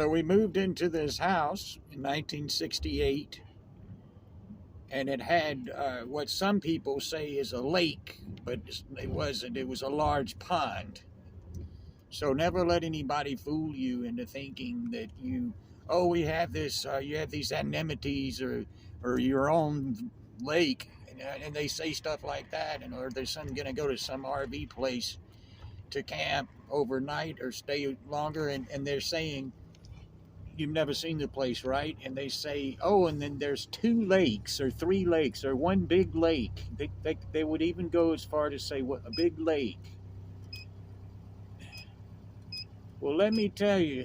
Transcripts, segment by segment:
So we moved into this house in 1968, and it had what some people say is a lake, but it wasn't. It was a large pond. So never let anybody fool you into thinking that we have this, you have these anemones or your own lake, and they say stuff like that, or there's some going to go to some RV place to camp overnight or stay longer, and they're saying you've never seen the place, right? And they say, oh, and then there's 2 lakes or 3 lakes or one big lake. They would even go as far to say, what, a big lake. Well, let me tell you,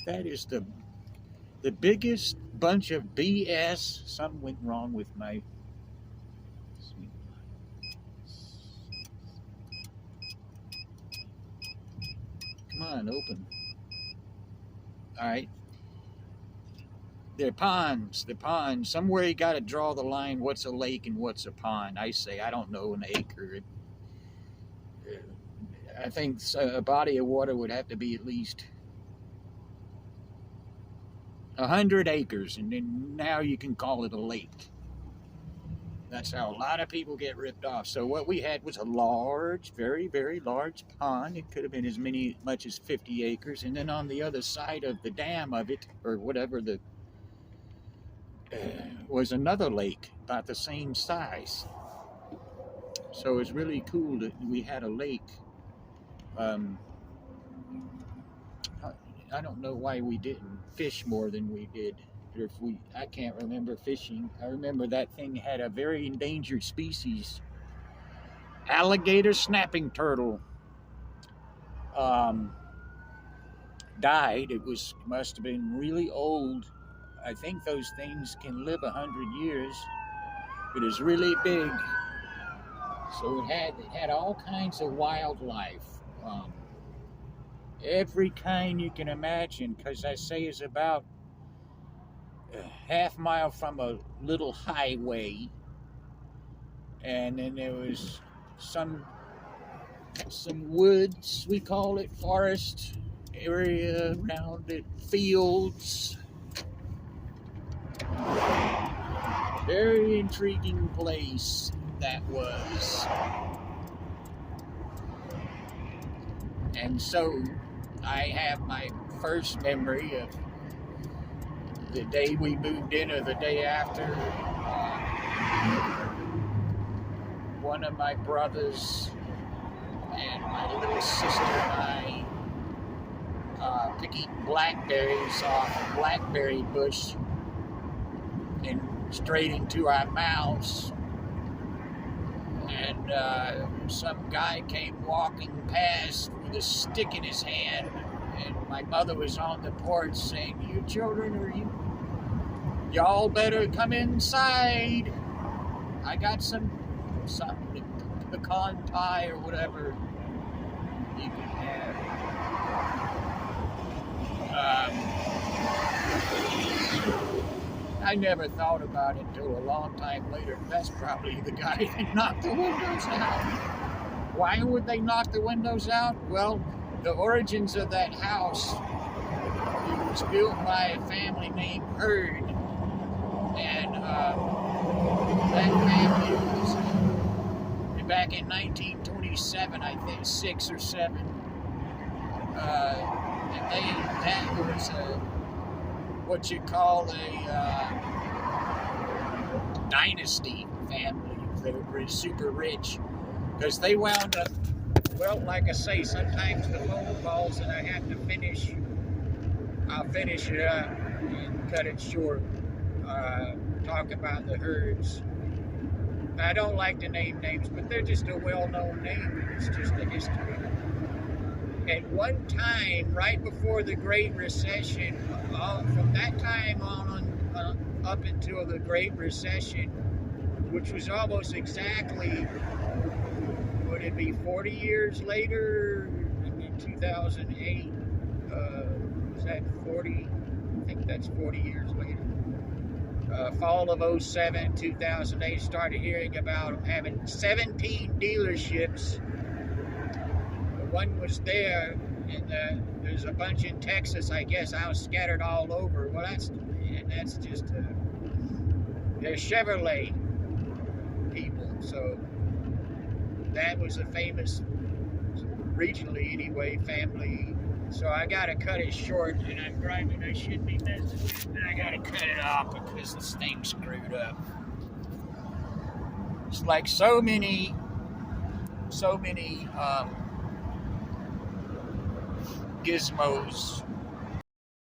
that is the biggest bunch of BS. Something went wrong with my... Come on, open. All right. They're ponds. Somewhere you got to draw the line. What's a lake and what's a pond? I say, I don't know, an acre. I think a body of water would have to be at least 100 acres, and then now you can call it a lake. That's how a lot of people get ripped off. So what we had was a large, very, very large pond. It could have been as much as 50 acres. And then on the other side of the dam of it, or whatever, was another lake about the same size. So it's really cool that we had a lake. I don't know why we didn't fish more than we did. I can't remember fishing. I remember that thing had a very endangered species, alligator snapping turtle. Died. It must have been really old. I think those things can live 100 years. It is really big. So it had all kinds of wildlife. Every kind you can imagine, because I say it's about a half mile from a little highway, and then there was some woods, we call it, forest area around it, fields. Very intriguing place that was. And so I have my first memory of the day we moved in or the day after. One of my brothers and my little sister and I picking blackberries off a blackberry bush and straight into our mouths. And some guy came walking past with a stick in his hand, and my mother was on the porch saying, "You children, y'all better come inside. I got some pecan pie or whatever you can have." I never thought about it until a long time later. That's probably the guy that knocked the windows out. Why would they knock the windows out? Well, the origins of that house, it was built by a family named Hurd. And that family was back in 1927, I think, 6 or 7. And that was what you call a dynasty family. They were super rich because they wound up, well, like I say, sometimes the phone calls and I have to finish, I'll finish it up and cut it short. Talk about the Herds. I don't like to name names, but they're just a well-known name. It's just a history. At one time, right before the Great Recession, from that time on up until the Great Recession, which was almost exactly, would it be 40 years later, in 2008? Was that 40? I think that's 40 years later. Fall of 07, 2008, started hearing about having 17 dealerships. One was there, and there's a bunch in Texas. I guess I was scattered all over. Well, that's just they're Chevrolet people. So that was a famous, regionally anyway, family. So I gotta cut it short, and I'm driving. I should be messing with it, but I gotta cut it off because this thing's screwed up. It's like so many gizmos